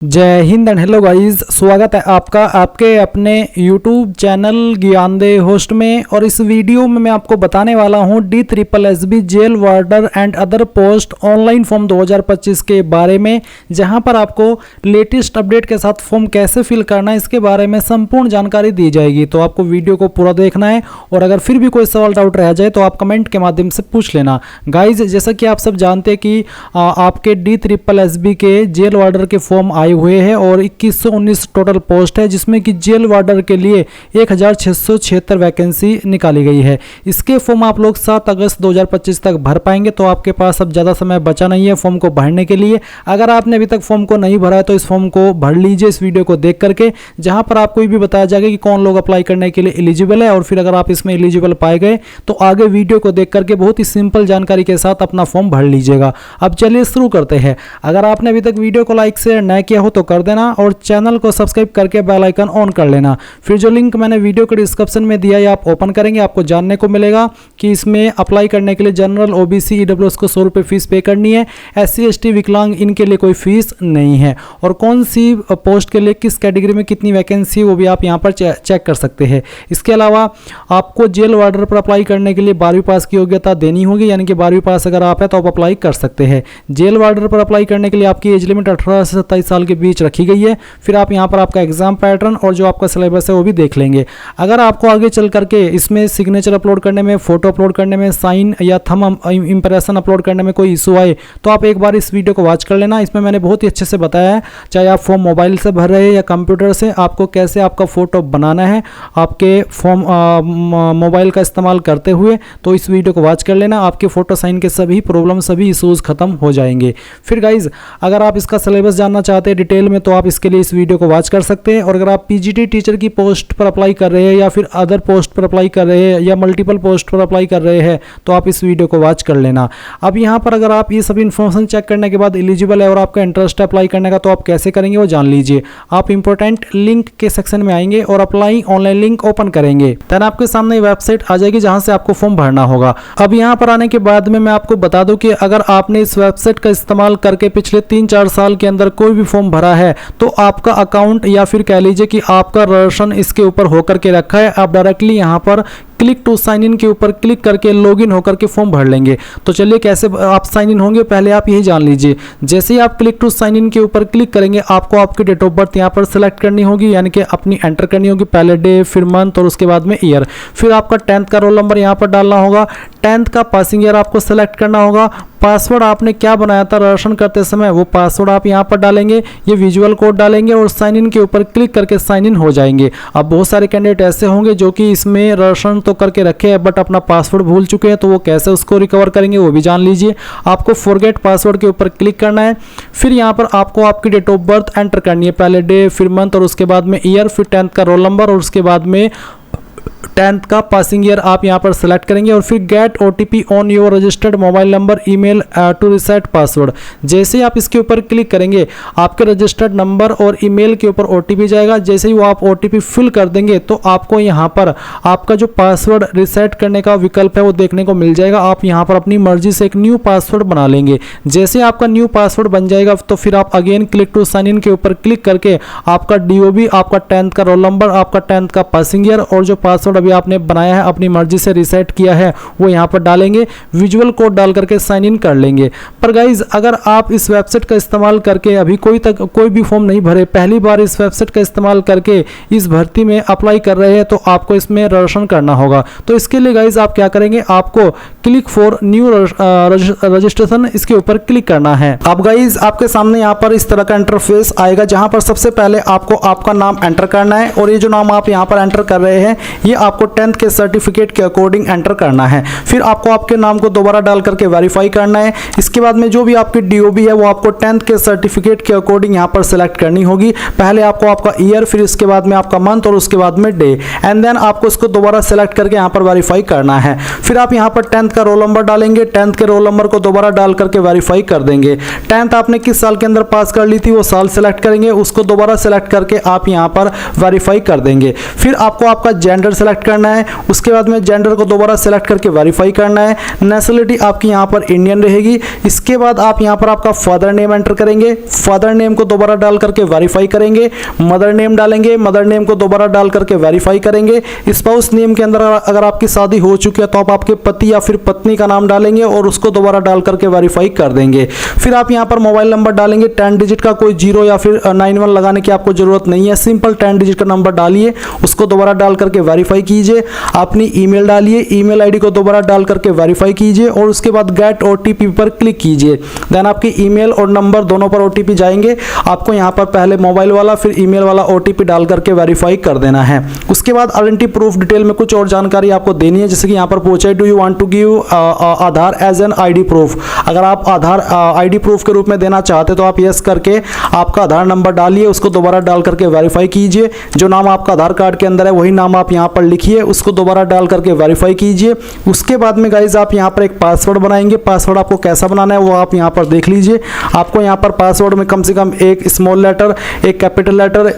जय Hind and hello guys, स्वागत है आपका आपके अपने YouTube चैनल ज्ञानदे होस्ट में। और इस वीडियो में मैं आपको बताने वाला हूं DSSB jail warder and other post online form 2025 के बारे में, जहां पर आपको लेटेस्ट अपडेट के साथ फॉर्म कैसे फिल करना है इसके बारे में संपूर्ण जानकारी दी जाएगी। तो आपको वीडियो को पूरा देखना है और अगर फिर भी कोई सवाल डाउट रह जाए तो आप कमेंट के माध्यम से पूछ लेना। गाइज, जैसा कि आप सब जानते हैं कि आपके DSSB के जेल वार्डर के फॉर्म आए हुए हैं और 2119 टोटल पोस्ट है, जिसमें कि जेल वार्डर के लिए 1676 वैकेंसी निकाली गई है। इसके फॉर्म आप लोग 7 अगस्त 2025 तक भर पाएंगे, तो आपके पास अब ज़्यादा समय बचा नहीं है फॉर्म को भरने के लिए। अगर आपने अभी तक फॉर्म को नहीं भरा है तो इस फॉर्म को भर लीजिए इस वीडियो को देख करके, जहां पर आपको भी बताया जाएगा कि कौन लोग अप्लाई करने के लिए एलिजिबल है। और फिर अगर आप इसमें एलिजिबल पाए गए तो आगे वीडियो को देख करके बहुत ही सिंपल जानकारी के साथ अपना फॉर्म भर लीजिएगा। अब चलिए शुरू करते हैं। अगर आपने अभी तक वीडियो को लाइक शेयर न किया हो तो कर देना और चैनल को सब्सक्राइब करके बेल आइकन ऑन कर लेना। फिर जो लिंक मैंने वीडियो के डिस्क्रिप्शन में दिया है आप ओपन करेंगे, आपको जानने को मिलेगा कि इसमें अप्लाई करने के लिए जनरल, ओबीसी, ईडब्ल्यूएस को 100 रुपये फीस पे करनी है। एससी, एसटी, विकलांग इनके लिए कोई फीस नहीं है। और कौन सी पोस्ट के लिए किस कैटेगरी में कितनी वैकेंसी वो भी आप यहाँ पर चेक कर सकते हैं। इसके अलावा आपको जेल वार्डर पर अप्लाई करने के लिए 12वीं पास की योग्यता देनी होगी, यानी कि 12वीं पास अगर आप है तो आप अप्लाई कर सकते हैं। जेल वार्डर पर अप्लाई करने के लिए आपकी एज लिमिट 18 से 27 साल के बीच रखी गई है। फिर आप यहाँ पर आपका एग्जाम पैटर्न और जो आपका सिलेबस है वो भी देख लेंगे। अगर आपको आगे चल करके इसमें सिग्नेचर अपलोड करने में, फोटो अपलोड करने में, साइन या थंब इंप्रेशन अपलोड करने में कोई इशू आए तो आप एक बार इस वीडियो को वॉच कर लेना। इसमें मैंने बहुत ही अच्छे से बताया है, चाहे आप फॉर्म मोबाइल से भर रहे हैं या कंप्यूटर से, आपको कैसे आपका फोटो बनाना है आपके फॉर्म मोबाइल का इस्तेमाल करते हुए। तो इस वीडियो को वॉच कर लेना, आपके फोटो साइन के सभी प्रॉब्लम, सभी इशूज खत्म हो जाएंगे। फिर गाइज, अगर आप इसका सिलेबस जानना चाहते हैं डिटेल में तो आप इसके लिए इस वीडियो को वॉच कर सकते हैं। और अगर आप पीजीटी टीचर की पोस्ट पर अप्लाई कर रहे हैं या फिर अदर पोस्ट पर अप्लाई कर रहे हैं या मल्टीपल पोस्ट पर अप्लाई कर रहे हैं तो आप इस वीडियो को वॉच कर लेना। अब यहाँ पर अगर आप ये सब इन्फॉर्मेशन चेक करने के बाद एलिजिबल है और आपका इंटरेस्ट है अप्लाई करने का तो आप कैसे करेंगे वो जान लीजिए। आप इंपॉर्टेंट लिंक के सेक्शन में आएंगे और अप्लाई ऑनलाइन लिंक ओपन करेंगे, देन आपके सामने वेबसाइट आ जाएगी जहां से आपको फॉर्म भरना होगा। अब यहाँ पर आने के बाद में मैं आपको बता दूं कि अगर आपने इस वेबसाइट का इस्तेमाल करके पिछले 3-4 साल के अंदर कोई भी फॉर्म भरा है तो आपका अकाउंट या फिर कह लीजिए कि आपका रजिस्ट्रेशन इसके ऊपर होकर के रखा है। आप डायरेक्टली यहाँ पर क्लिक टू साइन इन के ऊपर क्लिक करके लॉगिन होकर के फॉर्म भर लेंगे। तो चलिए कैसे आप साइन इन होंगे पहले आप यही जान लीजिए। जैसे ही आप क्लिक टू साइन इन के ऊपर क्लिक करेंगे आपको आपकी डेट ऑफ बर्थ यहाँ पर सेलेक्ट करनी होगी, यानी कि अपनी एंटर करनी होगी, पहले डे, फिर मंथ और उसके बाद में ईयर। फिर आपका 10th का रोल नंबर यहाँ पर डालना होगा, 10th का पासिंग ईयर आपको सेलेक्ट करना होगा। पासवर्ड आपने क्या बनाया था रजिस्ट्रेशन करते समय वो पासवर्ड आप यहाँ पर डालेंगे, ये विजुअल कोड डालेंगे और साइन इन के ऊपर क्लिक करके साइन इन हो जाएंगे। अब बहुत सारे कैंडिडेट ऐसे होंगे जो कि इसमें रजिस्ट्रेशन तो करके रखे हैं बट अपना पासवर्ड भूल चुके हैं, तो वो कैसे उसको रिकवर करेंगे वो भी जान लीजिए। आपको फॉरगेट पासवर्ड के ऊपर क्लिक करना है। फिर यहाँ पर आपको आपकी डेट ऑफ बर्थ एंटर करनी है, पहले डे, फिर मंथ और उसके बाद में ईयर, फिर 10th का रोल नंबर और उसके बाद में 10th का पासिंग ईयर आप यहाँ पर सेलेक्ट करेंगे। और फिर get OTP on your registered mobile number email to reset password. जैसे ही आप इसके ऊपर क्लिक करेंगे आपके रजिस्टर्ड नंबर और ईमेल के ऊपर ओटीपी जाएगा। जैसे ही वो आप ओटीपी फिल कर देंगे तो आपको यहाँ पर आपका जो पासवर्ड रिसेट करने का विकल्प है वो देखने को मिल जाएगा। आप यहाँ पर अपनी मर्जी से एक न्यू पासवर्ड बना लेंगे। जैसे आपका न्यू पासवर्ड बन जाएगा तो फिर आप again click to sign in के ऊपर क्लिक करके आपका डीओबी, आपका 10th का रोल नंबर, आपका 10th का पासिंग ईयर और जो पासवर्ड अभी आपने बनाया है अपनी मर्जी से रिसेट किया है वो यहाँ पर डालेंगे, विजुअल कोड डाल करके साइन इन कर लेंगे। पर गाइज, अगर आप इस वेबसाइट का इस्तेमाल करके अभी कोई भी फॉर्म नहीं भरे, पहली बार इस वेबसाइट का इस्तेमाल करके इस भर्ती में अप्लाई कर रहे हैं तो आपको इसमें रजिस्ट्रेशन करना होगा। तो इसके लिए गाइज आप क्या करेंगे, आपको क्लिक फॉर न्यू रजिस्ट्रेशन इसके ऊपर क्लिक करना है। अब गाइज आपके सामने यहाँ पर इस तरह का इंटरफेस आएगा जहां पर सबसे पहले आपको आपका नाम एंटर करना है और ये जो नाम आप यहाँ पर एंटर कर रहे हैं ये आपको 10th के सर्टिफिकेट के अकॉर्डिंग एंटर करना है। फिर आपको आपके नाम को दोबारा डाल करके वेरीफाई करना है। इसके बाद में जो भी आपकी डीओबी है वो आपको 10th के सर्टिफिकेट के अकॉर्डिंग यहाँ पर सेलेक्ट करनी होगी। पहले आपको आपका ईयर, फिर इसके बाद में आपका मंथ और उसके बाद में डे, एंड देन आपको इसको दोबारा सेलेक्ट करके यहाँ पर वेरीफाई करना है। फिर आप यहाँ पर 10th का रोल नंबर डालेंगे, 10th के रोल नंबर को दोबारा डाल करके वेरीफाई कर देंगे। 10th आपने किस साल के अंदर पास कर ली थी वो साल सेलेक्ट करेंगे, उसको दोबारा सेलेक्ट करके आप यहाँ पर वेरीफाई कर देंगे। फिर आपको आपका जेंडर सेलेक्ट करना है, उसके बाद में जेंडर को दोबारा सेलेक्ट करके वेरीफाई करना है। नेशनलिटी आपकी यहाँ पर इंडियन रहेगी। इसके बाद आप यहाँ पर आपका फादर नेम एंटर करेंगे, फादर नेम को दोबारा डाल करके वेरीफाई करेंगे। मदर नेम डालेंगे, मदर नेम को दोबारा डाल करके वेरीफाई करेंगे। स्पाउस नेम के अंदर अगर आपकी शादी हो चुकी है तो आप आपके पति या फिर पत्नी का नाम डालेंगे और उसको दोबारा डाल करके वेरीफाई कर देंगे। फिर आप यहाँ पर मोबाइल नंबर डालेंगे, 10 डिजिट का, कोई 0 या फिर 91 लगाने की आपको जरूरत नहीं है, सिंपल 10 डिजिट का नंबर डालिए, उसको दोबारा डाल करके वेरीफाई कीजिए। अपनी ईमेल डालिए, ईमेल आईडी को दोबारा डाल करके वेरीफाई कीजिए और उसके बाद गेट ओटीपी पर क्लिक कीजिए। देन आपकी ईमेल और नंबर दोनों पर ओटीपी जाएंगे। आपको यहाँ पर पहले मोबाइल वाला फिर ईमेल वाला ओटीपी डाल करके वेरीफाई कर देना है। उसके बाद आइडेंटिटी प्रूफ डिटेल में कुछ और जानकारी आपको देनी है, जैसे कि यहाँ पर पूछा है do you want to give Aadhaar as an ID proof. अगर आप आधार आईडी प्रूफ के रूप में देना चाहते तो आप यस करके आपका आधार नंबर डालिए, उसको दोबारा डाल करके वेरीफाई कीजिए। जो नाम आपका आधार कार्ड के अंदर है वही नाम आप यहाँ पर लिखिए, उसको दोबारा डाल करके वेरीफाई कीजिए। उसके बाद में गाइज आप यहाँ पर एक पासवर्ड बनाएंगे। पासवर्ड आपको कैसा बनाना है वो आप यहाँ पर देख लीजिए। आपको यहाँ पर पासवर्ड में कम से कम एक स्मॉल लेटर, एक कैपिटल लेटर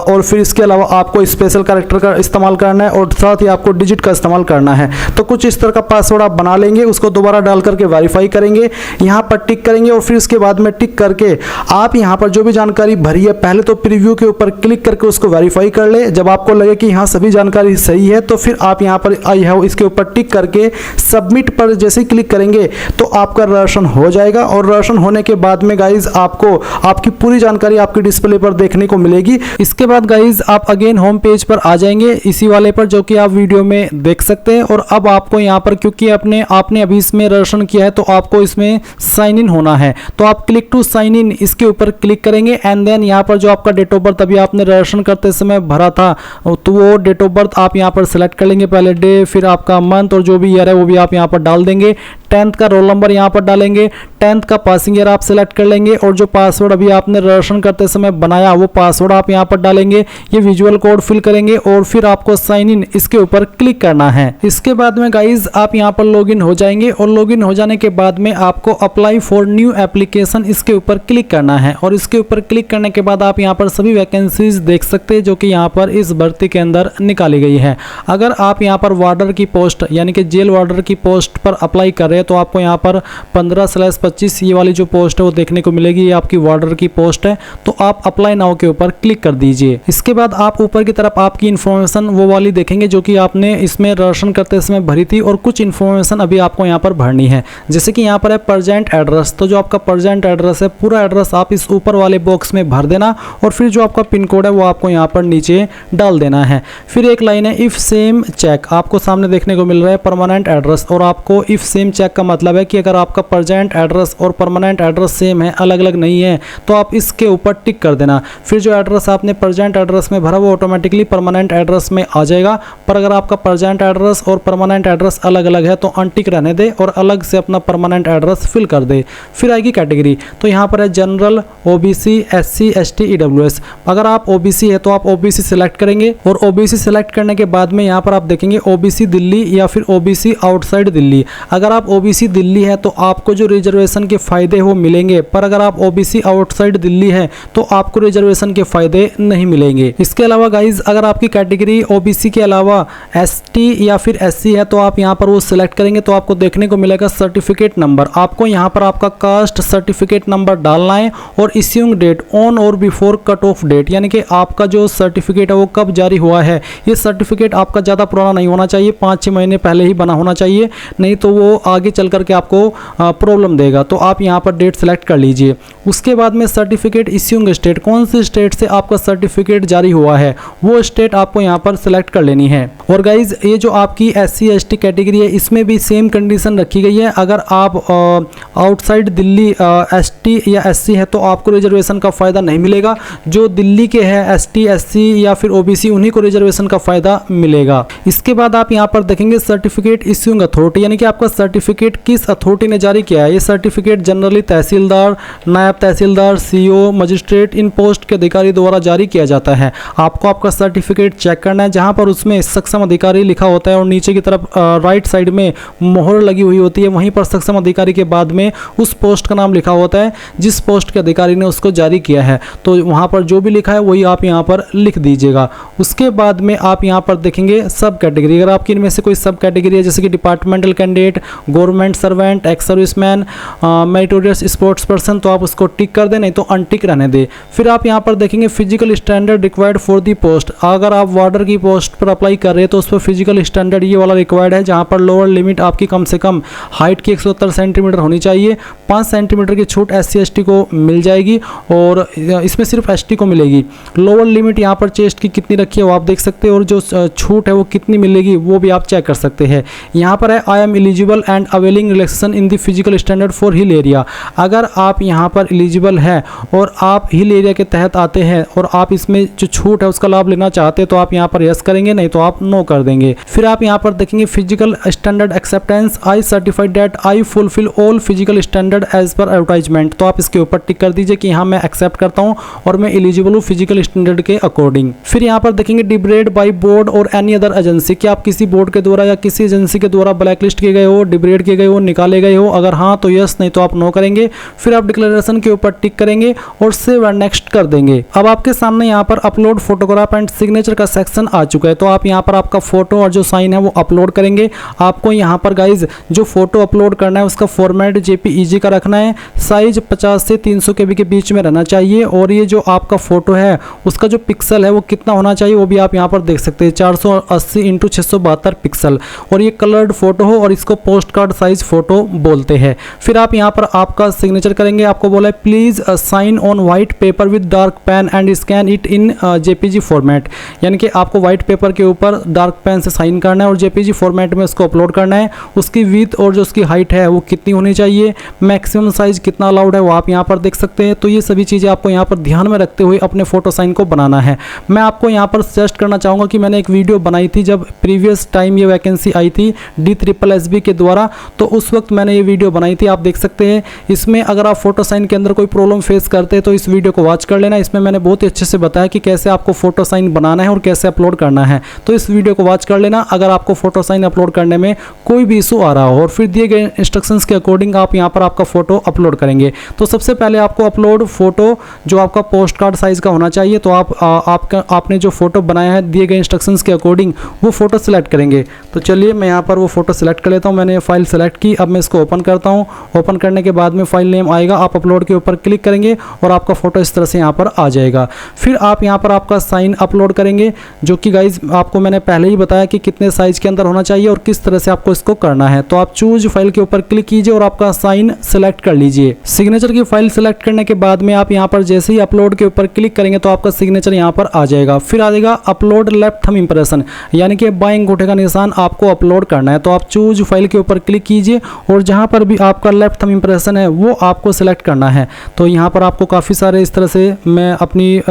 और फिर इसके अलावा आपको स्पेशल कैरेक्टर का इस्तेमाल करना है और साथ ही आपको डिजिट का इस्तेमाल करना है। तो कुछ इस तरह का पासवर्ड आप बना लेंगे, उसको दोबारा डाल करके वेरीफाई करेंगे, यहाँ पर टिक करेंगे और फिर उसके बाद में टिक करके आप यहाँ पर जो भी जानकारी भरी है पहले तो प्रीव्यू के ऊपर क्लिक करके उसको वेरीफाई कर ले। जब आपको लगे कि यहाँ सभी जानकारी सही है तो फिर आप यहाँ पर आई हैव इसके ऊपर टिक करके सबमिट पर जैसे ही क्लिक करेंगे तो आपका रजिस्ट्रेशन हो जाएगा और रजिस्ट्रेशन होने के बाद में गाइज आपको आपकी पूरी जानकारी आपके डिस्प्ले पर देखने को मिलेगी। इसके बाद गाइज आप अगेन होम पेज पर आ जाएंगे, इसी वाले पर जो कि आप वीडियो में देख सकते हैं। और अब आपको यहाँ पर क्योंकि आपने अभी इसमें रजिस्ट्रेशन किया है तो आपको इसमें साइन इन होना है, तो आप क्लिक टू साइन इन इसके ऊपर क्लिक करेंगे एंड देन यहाँ पर जो आपका डेट ऑफ बर्थ अभी आपने रजिस्ट्रेशन करते समय भरा था तो वो डेट ऑफ बर्थ आप यहाँ पर सिलेक्ट कर लेंगे, पहले डे फिर आपका मंथ और जो भी ईयर है वो भी आप यहाँ पर डाल देंगे। 10th का रोल नंबर यहाँ पर डालेंगे, 10th का पासिंग ईयर आप सिलेक्ट कर लेंगे और जो पासवर्ड अभी आपने रजिस्ट्रेशन करते समय बनाया वो पासवर्ड आप यहाँ पर डालेंगे। ये विजुअल कोड फिल करेंगे और फिर आपको साइन इन इसके ऊपर क्लिक करना है। इसके बाद में गाइज आप यहाँ पर लॉगिन हो जाएंगे और लॉगिन हो जाने के बाद में आपको अप्लाई फॉर न्यू एप्लीकेशन इसके ऊपर क्लिक करना है और इसके ऊपर क्लिक करने के बाद आप यहाँ पर सभी वैकेंसीज देख सकते हैं जो कि यहाँ पर इस भर्ती के अंदर निकाली गई है। अगर आप यहाँ पर वार्डर की पोस्ट यानी कि जेल वार्डर की पोस्ट पर अप्लाई कर रहे हैं तो आपको यहाँ पर 15/25 ये वाली जो पोस्ट है वो देखने को मिलेगी, ये आपकी वार्डर की पोस्ट है। तो आप अप्लाई नाउ के ऊपर क्लिक कर दीजिए। इसके बाद आप ऊपर की तरफ आपकी इन्फॉर्मेशन वो वाली देखेंगे जो कि आपने इसमें रजिस्ट्रेशन करते समय भरी थी और कुछ इन्फॉर्मेशन अभी आपको यहाँ पर भरनी है, जैसे कि यहाँ पर है प्रेजेंट एड्रेस। तो जो आपका प्रेजेंट एड्रेस है पूरा एड्रेस आप इस ऊपर वाले बॉक्स में भर देना और फिर जो आपका पिन कोड है वो आपको यहाँ पर नीचे डाल देना है। फिर एक लाइन है इफ सेम चेक, आपको सामने देखने को मिल रहा है परमानेंट एड्रेस और आपको इफ सेम चेक का मतलब है कि अगर आपका प्रेजेंट एड्रेस और परमानेंट एड्रेस सेम है, अलग अलग नहीं है, तो आप इसके ऊपर टिक कर देना। फिर जो एड्रेस आपने प्रेजेंट एड्रेस में भरा वो ऑटोमेटिकली परमानेंट एड्रेस में आ जाएगा। पर अगर आपका प्रेजेंट एड्रेस और परमानेंट एड्रेस अलग अलग है तो अनटिक रहने दे और अलग से अपना परमानेंट एड्रेस फिल कर दे। फिर आएगी कैटेगरी, तो यहाँ पर है general, OBC, SC, ST, EWS. अगर आप ओबीसी है तो आप ओबीसी सिलेक्ट करेंगे और ओबीसी सिलेक्ट करने के बाद में यहाँ पर आप देखेंगे ओबीसी दिल्ली या फिर ओबीसी आउटसाइड दिल्ली। अगर आप ओबीसी दिल्ली है तो आपको जो रिजर्वेशन के फायदे वो मिलेंगे, पर अगर आप ओबीसी आउटसाइड दिल्ली है तो आपको रिजर्वेशन के फायदे नहीं मिलेंगे। इसके अलावा गाइज अगर आपकी कैटेगरी ओबीसी के अलावा एसटी या फिर एससी है तो आप यहाँ पर वो सिलेक्ट करेंगे तो आपको देखने को मिलेगा सर्टिफिकेट नंबर। आपको यहाँ पर आपका कास्ट सर्टिफिकेट नंबर डालना है और इश्यूइंग डेट ऑन और बिफोर कट ऑफ डेट, यानी कि आपका जो सर्टिफिकेट है वो कब जारी हुआ है। ये सर्टिफिकेट आपका ज़्यादा पुराना नहीं होना चाहिए, 5-6 महीने पहले ही बना होना चाहिए, नहीं तो वो आगे चल करके आपको प्रॉब्लम देगा। तो आप यहाँ पर डेट सेलेक्ट कर लीजिए। उसके बाद में सर्टिफिकेट इश्यूइंग स्टेट, कौन सी स्टेट से आपका सर्टिफिकेट जारी हुआ है वो स्टेट आपको यहाँ पर सेलेक्ट कर लेनी है। और गाइज ये जो आपकी एससी एसटी कैटेगरी है इसमें भी सेम कंडीशन रखी गई है। अगर आप आउटसाइड दिल्ली एसटी या एससी है तो आपको आपको रिजर्वेशन का फ़ायदा नहीं मिलेगा। जो दिल्ली के हैं ST SC या फिर OBC उन्हीं को रिजर्वेशन का फ़ायदा मिलेगा। इसके बाद आप यहाँ पर देखेंगे सर्टिफिकेट इश्यूइंग अथॉरिटी, यानी कि आपका सर्टिफिकेट किस अथॉरिटी ने जारी किया है। ये सर्टिफिकेट जनरली तहसीलदार, नायब तहसीलदार, CO, मजिस्ट्रेट इन पोस्ट के अधिकारी द्वारा जारी किया जाता है। आपको आपका सर्टिफिकेट चेक करना है, जहाँ पर उसमें सक्षम अधिकारी लिखा होता है और नीचे की तरफ राइट साइड में मोहर लगी हुई होती है, वहीं पर सक्षम अधिकारी के बाद में उस पोस्ट का नाम लिखा होता है जिस पोस्ट के अधिकारी ने उसको जारी किया है। तो वहाँ पर जो भी लिखा है वही आप यहाँ पर लिख दीजिएगा। उसके बाद में आप यहाँ पर देखेंगे सब कैटेगरी, अगर आपकी इनमें से कोई सब कैटेगरी है जैसे कि departmental candidate, government servant, ex serviceman, meritorious sports person, तो आप उसको टिक कर दें, नहीं तो अनटिक रहने दें। फिर आप यहाँ पर देखेंगे physical standard required for the post. अगर आप वार्डर की पोस्ट पर अप्लाई कर रहे हैं तो उस पर फिजिकल स्टैंडर्ड ये वाला रिक्वायर्ड है, जहाँ पर लोअर लिमिट आपकी कम से कम हाइट की 170 सेंटीमीटर होनी चाहिए। 5 सेंटीमीटर की छूट SC ST को मिल जाएगी और इसमें सिर्फ ST को मिलेगी। लोअर लिमिट यहाँ पर चेस्ट की कितनी रखी है वो आप देख सकते हैं और जो छूट है वो कितनी मिलेगी वो भी आप चेक कर सकते हैं। यहाँ पर है I am eligible and availing relaxation in the physical standard for hill area. अगर आप यहाँ पर एलिजिबल है और आप हिल एरिया के तहत आते हैं और आप इसमें जो छूट है उसका लाभ लेना चाहते हैं तो आप यहाँ पर यस करेंगे, नहीं तो आप नो कर देंगे। फिर आप यहाँ पर देखेंगे physical standard acceptance, I certified that I fulfill all physical standard as per advertisement. तो आप इसके ऊपर टिक कर दीजिए कि हाँ मैं एक्सेप्ट करता हूँ और मैं एलिजिबल हूँ फिजिकल स्टैंडर्ड के अकॉर्डिंग। फिर यहाँ पर देखेंगे डिब्रेड बाय बोर्ड और एनी अदर एजेंसी, कि आप किसी बोर्ड के द्वारा या किसी एजेंसी के द्वारा ब्लैकलिस्ट किए गए हो, डिब्रेड किए गए हो, निकाले गए हो। अगर हाँ तो यस, नहीं तो आप नो करेंगे। फिर आप डिक्लेरेशन के ऊपर टिक करेंगे और सेव एंड नेक्स्ट कर देंगे। अब आपके सामने यहाँ पर अपलोड फोटोग्राफ एंड सिग्नेचर का सेक्शन आ चुका है। तो आप यहाँ पर आपका फोटो और जो साइन है वो अपलोड करेंगे। आपको यहाँ पर गाइज जो फोटो अपलोड करना है उसका फॉर्मेट JPEG का रखना है, साइज 50 से 300 KB के बीच में रहना चाहिए और ये जो आपका फोटो है उसका जो पिक्सल है वो कितना होना चाहिए वो भी आप यहाँ पर देख सकते हैं, 480 × 672 पिक्सल, और ये कलर्ड फोटो हो और इसको पोस्ट कार्ड साइज फोटो बोलते हैं। फिर आप यहाँ पर आपका सिग्नेचर करेंगे। आपको बोला है please sign on white paper with dark pen and scan it in JPG format, यानी कि आपको व्हाइट पेपर के ऊपर डार्क पेन से साइन करना है और JPG फॉर्मेट में उसको अपलोड करना है। उसकी विड्थ और जो उसकी हाइट है वो कितनी होनी चाहिए, मैक्सिमम साइज कितना अलाउड है वो आप यहाँ पर देख सकते हैं। तो ये सभी चीज़ें आपको यहाँ पर ध्यान में रखते हुए अपने फोटो साइन को बनाना है। मैं आपको यहाँ पर सजेस्ट करना चाहूँगा कि मैंने एक वीडियो बनाई थी जब प्रीवियस टाइम ये वैकेंसी आई थी DSSB के द्वारा, तो उस वक्त मैंने ये वीडियो बनाई थी, आप देख सकते हैं। इसमें अगर आप फोटो साइन के अंदर कोई प्रॉब्लम फेस करते हैं तो इस वीडियो को वॉच कर लेना। इसमें मैंने बहुत ही अच्छे से बताया कि कैसे आपको फोटो साइन बनाना है और कैसे अपलोड करना है। तो इस वीडियो को वॉच कर लेना अगर आपको फोटो साइन अपलोड करने में कोई भी इशू आ रहा हो, और फिर दिए गए इंस्ट्रक्शंस के अकॉर्डिंग आप यहाँ पर आपका फोटो अपलोड करेंगे। तो सबसे पहले आपको अपलोड फोटो जो आपका पोस्ट कार्ड साइज का होना चाहिए, तो आपने जो फोटो बनाया है दिए गए इंस्ट्रक्शंस के अकॉर्डिंग वो फोटो सिलेक्ट करेंगे। तो चलिए मैं यहाँ पर वो फोटो सिलेक्ट कर लेता हूँ। मैंने फाइल सेलेक्ट की, अब मैं इसको ओपन करता हूँ। ओपन करने के बाद में फाइल नेम आएगा, आप अपलोड के ऊपर क्लिक करेंगे और आपका फोटो इस तरह से यहाँ पर आ जाएगा। फिर आप यहाँ पर आपका साइन अपलोड करेंगे, जो कि गाइज आपको मैंने पहले ही बताया कि कितने साइज के अंदर होना चाहिए और किस तरह से आपको इसको करना है। तो आप चूज फाइल के ऊपर क्लिक कीजिए और आपका साइन सेलेक्ट कर लीजिए। सिग्नेचर की फाइल सेलेक्ट करने के बाद में आप यहाँ पर जैसे ही अपलोड के ऊपर क्लिक करेंगे तो आपका सिग्नेचर यहाँ पर आ जाएगा। फिर आ जाएगा अपलोड लेफ्ट थंब इंप्रेशन, यानी कि बाएं अंगूठे का निशान आपको अपलोड करना है। तो आप चूज फाइल के ऊपर क्लिक कीजिए और जहाँ पर भी आपका लेफ्ट थंब इंप्रेशन है वो आपको सिलेक्ट करना है। तो यहाँ पर आपको काफ़ी सारे इस तरह से मैं अपनी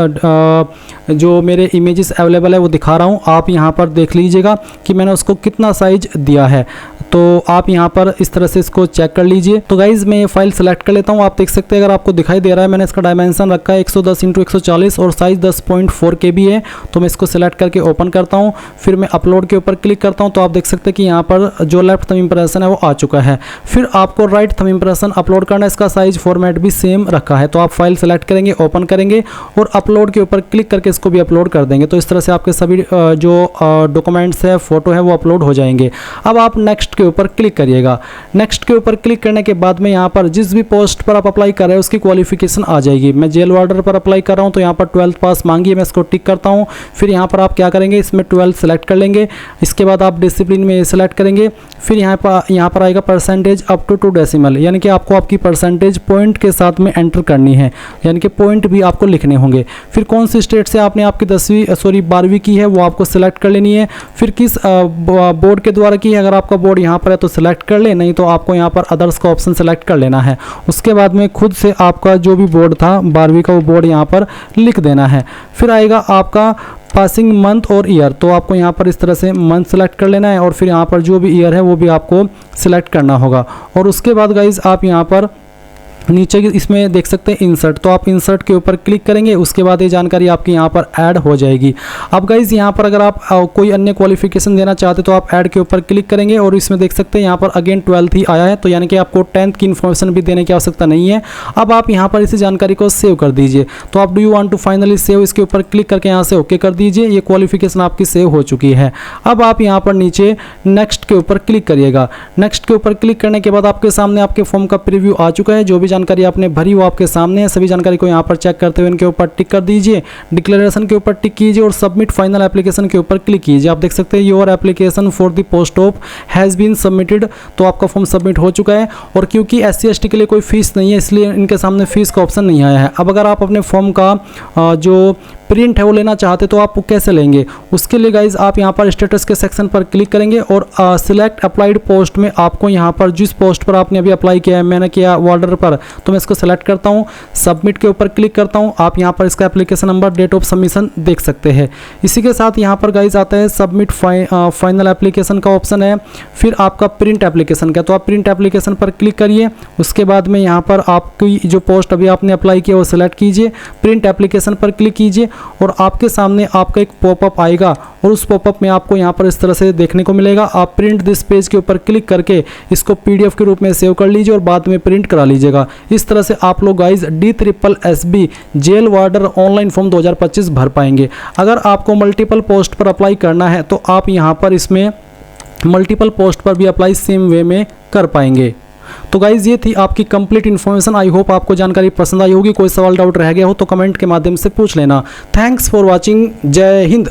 जो मेरे इमेजेस अवेलेबल है वो दिखा रहा हूँ। आप यहाँ पर देख लीजिएगा कि मैंने उसको कितना साइज दिया है। तो आप यहाँ पर इस तरह से इसको चेक कर लीजिए। तो गाइज़ मैं ये फाइल सेलेक्ट कर लेता हूँ। आप देख सकते हैं, अगर आपको दिखाई दे रहा है, मैंने इसका डायमेंशन रखा है 110 × 140 और साइज़ 10.4 KB है। तो मैं इसको सिलेक्ट करके ओपन करता हूँ, फिर मैं अपलोड के ऊपर क्लिक करता हूँ। तो आप देख सकते हैं कि यहाँ पर जो लेफ्ट थंब इंप्रेशन है वो आ चुका है। फिर आपको राइट थंब इंप्रेशन अपलोड करना है, इसका साइज फॉर्मेट भी सेम रखा है। तो आप फाइल सेलेक्ट करेंगे, ओपन करेंगे और अपलोड के ऊपर क्लिक करके इसको भी अपलोड कर देंगे। तो इस तरह से आपके सभी जो डॉक्यूमेंट्स है, फोटो है, वो अपलोड हो जाएंगे। अब आप नेक्स्ट के ऊपर क्लिक करिएगा। नेक्स्ट के ऊपर क्लिक करने के बाद में यहाँ पर जिस भी पोस्ट पर आप अप्लाई कर रहे हैं उसकी क्वालिफिकेशन आ जाएगी। मैं जेल वार्डर पर अप्लाई कर रहा हूँ तो यहाँ पर 12th पास मांगी है, मैं इसको टिक करता हूँ। फिर यहाँ पर आप क्या करेंगे, इसमें 12 सेलेक्ट कर लेंगे। इसके बाद आप डिसिप्लिन में सेलेक्ट करेंगे। फिर यहाँ पर आएगा परसेंटेज अप टू 2 डेसिमल, यानी कि आपको आपकी परसेंटेज पॉइंट के साथ में एंटर करनी है, यानी कि पॉइंट भी आपको लिखने होंगे। फिर कौन सी स्टेट से आपने आपकी 12वीं की है वो आपको सिलेक्ट कर लेनी है। फिर किस बोर्ड के द्वारा की है, अगर आपका बोर्ड यहाँ यहाँ पर है तो सिलेक्ट कर ले, नहीं तो आपको यहाँ पर अदर्स का ऑप्शन सेलेक्ट कर लेना है। उसके बाद में खुद से आपका जो भी बोर्ड था 12वीं का वो बोर्ड यहाँ पर लिख देना है। फिर आएगा आपका पासिंग मंथ और ईयर, तो आपको यहाँ पर इस तरह से मंथ सेलेक्ट कर लेना है और फिर यहाँ पर जो भी ईयर है वो भी आपको सिलेक्ट करना होगा। और उसके बाद गाइज आप यहाँ पर नीचे इसमें देख सकते हैं इंसर्ट, तो आप इंसर्ट के ऊपर क्लिक करेंगे, उसके बाद ये जानकारी आपकी यहाँ पर ऐड हो जाएगी। अब गाइज यहाँ पर अगर आप कोई अन्य क्वालिफिकेशन देना चाहते तो आप ऐड के ऊपर क्लिक करेंगे और इसमें देख सकते हैं यहाँ पर अगेन 12th ही आया है, तो यानी कि आपको 10th की इन्फॉर्मेशन भी देने की आवश्यकता नहीं है। अब आप यहाँ पर इसी जानकारी को सेव कर दीजिए, तो आप do you want to finally save, इसके ऊपर क्लिक करके यहाँ से ओके कर दीजिए। ये क्वालिफिकेशन आपकी सेव हो चुकी है। अब आप यहाँ पर नीचे नेक्स्ट के ऊपर क्लिक करिएगा। नेक्स्ट के ऊपर क्लिक करने के बाद आपके सामने आपके फॉर्म का प्रीव्यू आ चुका है। जो भी जानकारी आपने भरी वो आपके सामने है। सभी जानकारी को यहाँ पर चेक करते हुए इनके ऊपर टिक कर दीजिए, डिक्लेरेशन के ऊपर टिक कीजिए और सबमिट फाइनल एप्लीकेशन के ऊपर क्लिक कीजिए। आप देख सकते हैं your application for the post of has been submitted, तो आपका फॉर्म सबमिट हो चुका है। और क्योंकि SC/ST के लिए कोई फीस नहीं है इसलिए इनके सामने फीस का ऑप्शन नहीं आया है। अब अगर आप अपने फॉर्म का जो प्रिंट है वो लेना चाहते तो आप कैसे लेंगे, उसके लिए गाइज आप यहाँ पर स्टेटस के सेक्शन पर क्लिक करेंगे और सिलेक्ट अप्लाइड पोस्ट में आपको यहाँ पर जिस पोस्ट पर आपने अभी अप्लाई किया है, मैंने किया वार्डर पर, तो मैं इसको सेलेक्ट करता हूँ, सबमिट के ऊपर क्लिक करता हूँ। आप यहाँ पर इसका application number, date of submission देख सकते हैं। इसी के साथ यहाँ पर गाइज आता है सबमिट फाइनल एप्लीकेशन का ऑप्शन है, फिर आपका प्रिंट एप्लीकेशन का, तो आप प्रिंट एप्लीकेशन पर क्लिक करिए। उसके बाद में यहाँ पर आपकी जो पोस्ट अभी आपने अप्लाई किया वो सिलेक्ट कीजिए, प्रिंट एप्लीकेशन पर क्लिक कीजिए और आपके सामने आपका एक पॉपअप आएगा और उस पॉपअप में आपको यहाँ पर इस तरह से देखने को मिलेगा। आप प्रिंट दिस पेज के ऊपर क्लिक करके इसको PDF के रूप में सेव कर लीजिए और बाद में प्रिंट करा लीजिएगा। इस तरह से आप लोग guys DSSB jail warder online form 2025 भर पाएंगे। अगर आपको मल्टीपल पोस्ट पर अप्लाई करना है तो आप यहाँ पर इसमें मल्टीपल पोस्ट पर भी अप्लाई सेम वे में कर पाएंगे। तो गाइज ये थी आपकी कंप्लीट इन्फॉर्मेशन। आई होप आपको जानकारी पसंद आई होगी। कोई सवाल डाउट रह गया हो तो कमेंट के माध्यम से पूछ लेना। Thanks for watching. जय हिंद।